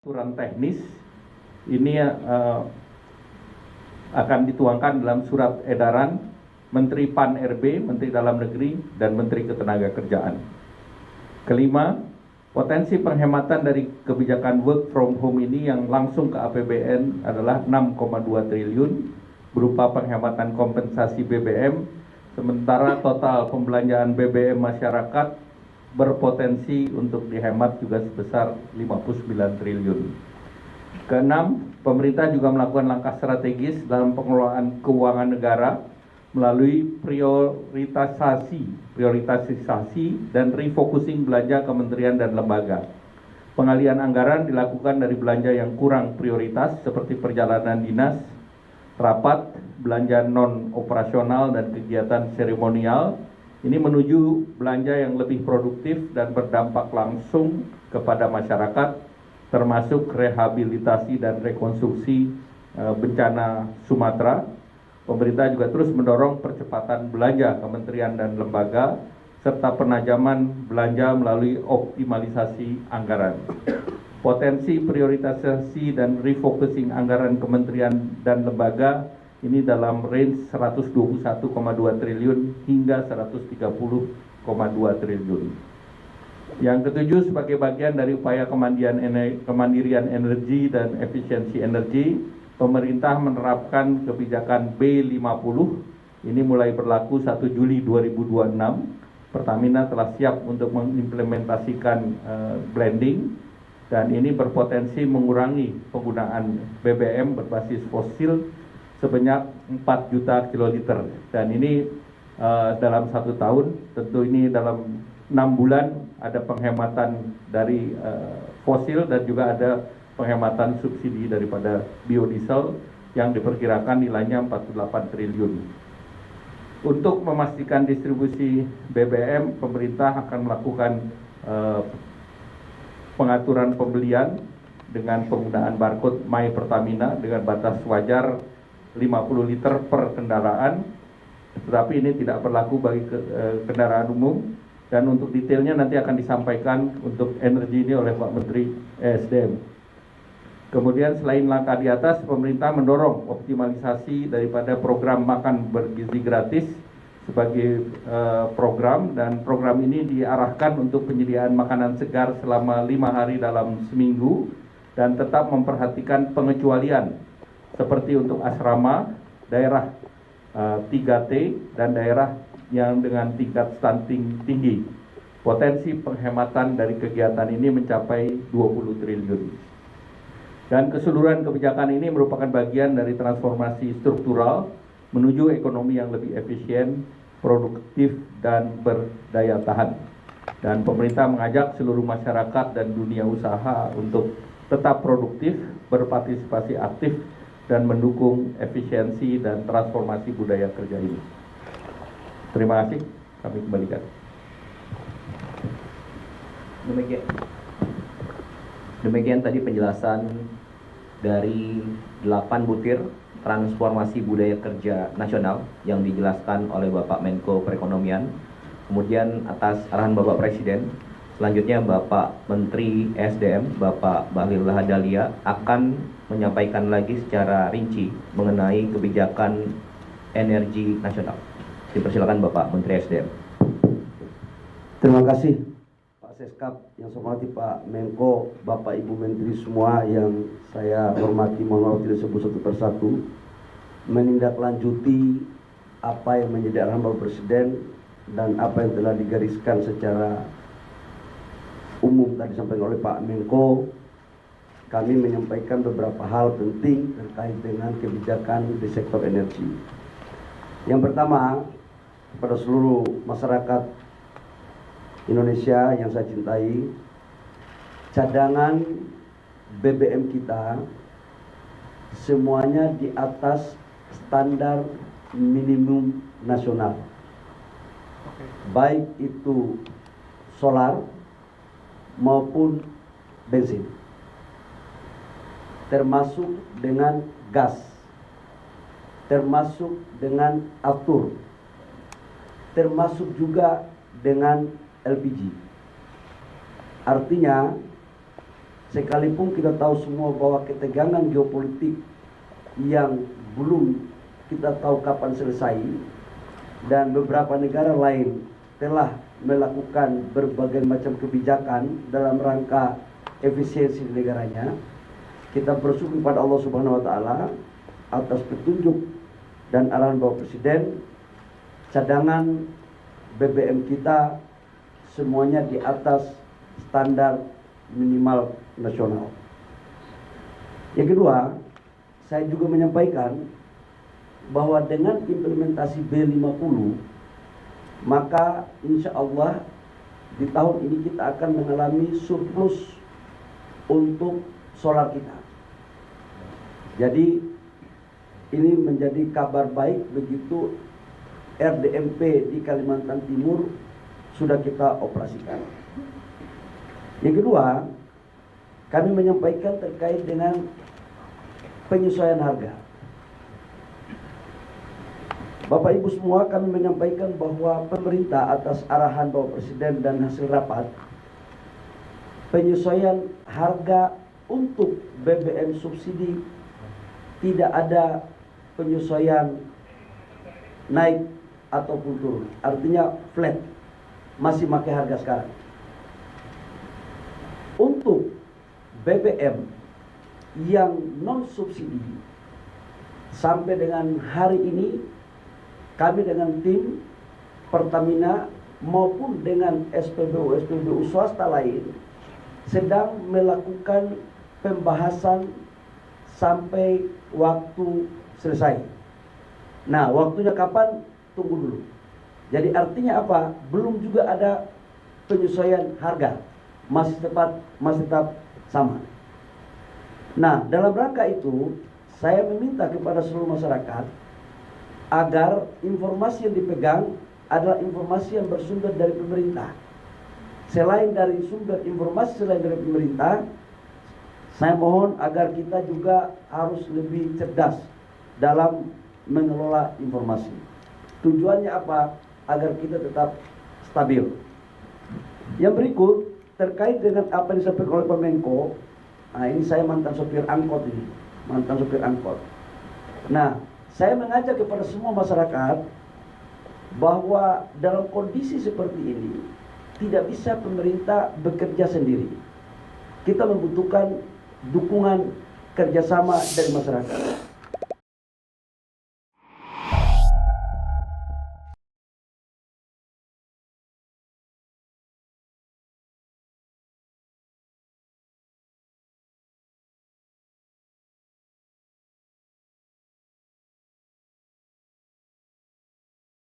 aturan teknis ini akan dituangkan dalam surat edaran Menteri Pan-RB, Menteri Dalam Negeri, dan Menteri Ketenagakerjaan. Kelima, potensi penghematan dari kebijakan work from home ini yang langsung ke APBN adalah 6,2 triliun berupa penghematan kompensasi BBM, sementara total pembelanjaan BBM masyarakat berpotensi untuk dihemat juga sebesar 59 triliun. Keenam, pemerintah juga melakukan langkah strategis dalam pengelolaan keuangan negara melalui prioritisasi dan refocusing belanja kementerian dan lembaga. Pengalihan anggaran dilakukan dari belanja yang kurang prioritas seperti perjalanan dinas, rapat, belanja non-operasional dan kegiatan seremonial. Ini menuju belanja yang lebih produktif dan berdampak langsung kepada masyarakat, termasuk rehabilitasi dan rekonstruksi bencana Sumatera. Pemerintah juga terus mendorong percepatan belanja kementerian dan lembaga, serta penajaman belanja melalui optimalisasi anggaran. Potensi prioritisasi dan refocusing anggaran kementerian dan lembaga ini dalam range 121,2 triliun hingga 130,2 triliun. Yang ketujuh, sebagai bagian dari upaya kemandirian energi dan efisiensi energi, pemerintah menerapkan kebijakan B50. Ini mulai berlaku 1 Juli 2026. Pertamina telah siap untuk mengimplementasikan blending, dan ini berpotensi mengurangi penggunaan BBM berbasis fosil sebanyak 4 juta kiloliter. Dan ini dalam 1 tahun, tentu ini dalam 6 bulan ada penghematan dari fosil dan juga ada penghematan subsidi daripada biodiesel yang diperkirakan nilainya 48 triliun. Untuk memastikan distribusi BBM, pemerintah akan melakukan pengaturan pembelian dengan penggunaan barcode My Pertamina dengan batas wajar 50 liter per kendaraan, tetapi ini tidak berlaku bagi kendaraan umum, dan untuk detailnya nanti akan disampaikan untuk energi ini oleh Pak Menteri ESDM. Kemudian selain langkah di atas, pemerintah mendorong optimalisasi daripada program makan bergizi gratis sebagai program, dan program ini diarahkan untuk penyediaan makanan segar selama 5 hari dalam seminggu dan tetap memperhatikan pengecualian seperti untuk asrama, daerah 3T, dan daerah yang dengan tingkat stunting tinggi. Potensi penghematan dari kegiatan ini mencapai 20 triliun. Dan keseluruhan kebijakan ini merupakan bagian dari transformasi struktural menuju ekonomi yang lebih efisien, produktif, dan berdaya tahan. Dan pemerintah mengajak seluruh masyarakat dan dunia usaha untuk tetap produktif, berpartisipasi aktif, dan mendukung efisiensi dan transformasi budaya kerja ini. Terima kasih, kami kembalikan. Demikian tadi penjelasan dari 8 butir transformasi budaya kerja nasional yang dijelaskan oleh Bapak Menko Perekonomian. Kemudian atas arahan Bapak Presiden, selanjutnya Bapak Menteri SDM, Bapak Bahlil Lahadalia akan menyampaikan lagi secara rinci mengenai kebijakan energi nasional. Dipersilakan Bapak Menteri SDM. Terima kasih Pak Seskap, yang saya hormati Pak Menko, Bapak Ibu Menteri semua yang saya hormati, mohon maaf tidak sebut satu persatu, menindaklanjuti apa yang menjadi arahan Bapak Presiden dan apa yang telah digariskan secara umum tadi disampaikan oleh Pak Menko. Kami menyampaikan beberapa hal penting terkait dengan kebijakan di sektor energi. Yang pertama, kepada seluruh masyarakat Indonesia yang saya cintai, cadangan BBM kita semuanya di atas standar minimum nasional, baik itu solar maupun bensin, termasuk dengan gas, termasuk dengan aftur, termasuk juga dengan LPG. Artinya sekalipun kita tahu semua bahwa ketegangan geopolitik yang belum kita tahu kapan selesai, dan beberapa negara lain telah melakukan berbagai macam kebijakan dalam rangka efisiensi di negaranya. Kita bersyukur kepada Allah Subhanahu wa taala atas petunjuk dan arahan Bapak Presiden. Cadangan BBM kita semuanya di atas standar minimal nasional. Yang kedua, saya juga menyampaikan bahwa dengan implementasi B50, maka insya Allah di tahun ini kita akan mengalami surplus untuk solar kita. Jadi ini menjadi kabar baik begitu RDMP di Kalimantan Timur sudah kita operasikan. Yang kedua, kami menyampaikan terkait dengan penyesuaian harga. Bapak Ibu semua, kami menyampaikan bahwa pemerintah atas arahan Bapak Presiden dan hasil rapat, penyesuaian harga untuk BBM subsidi tidak ada penyesuaian naik ataupun turun. Artinya flat, masih pakai harga sekarang. Untuk BBM yang non subsidi sampai dengan hari ini, kami dengan tim Pertamina maupun dengan SPBU swasta lain sedang melakukan pembahasan sampai waktu selesai. Nah, waktunya kapan? Tunggu dulu. Jadi artinya apa? Belum juga ada penyesuaian harga. Masih tetap sama. Nah, dalam rangka itu, saya meminta kepada seluruh masyarakat agar informasi yang dipegang adalah informasi yang bersumber dari pemerintah. Selain dari sumber informasi selain dari pemerintah, saya mohon agar kita juga harus lebih cerdas dalam mengelola informasi. Tujuannya apa? Agar kita tetap stabil. Yang berikut terkait dengan apa yang disampaikan oleh Pak Menko. Nah, ini saya mantan sopir angkot ini, mantan sopir angkot. Nah, saya mengajak kepada semua masyarakat bahwa dalam kondisi seperti ini tidak bisa pemerintah bekerja sendiri. Kita membutuhkan dukungan kerjasama dari masyarakat.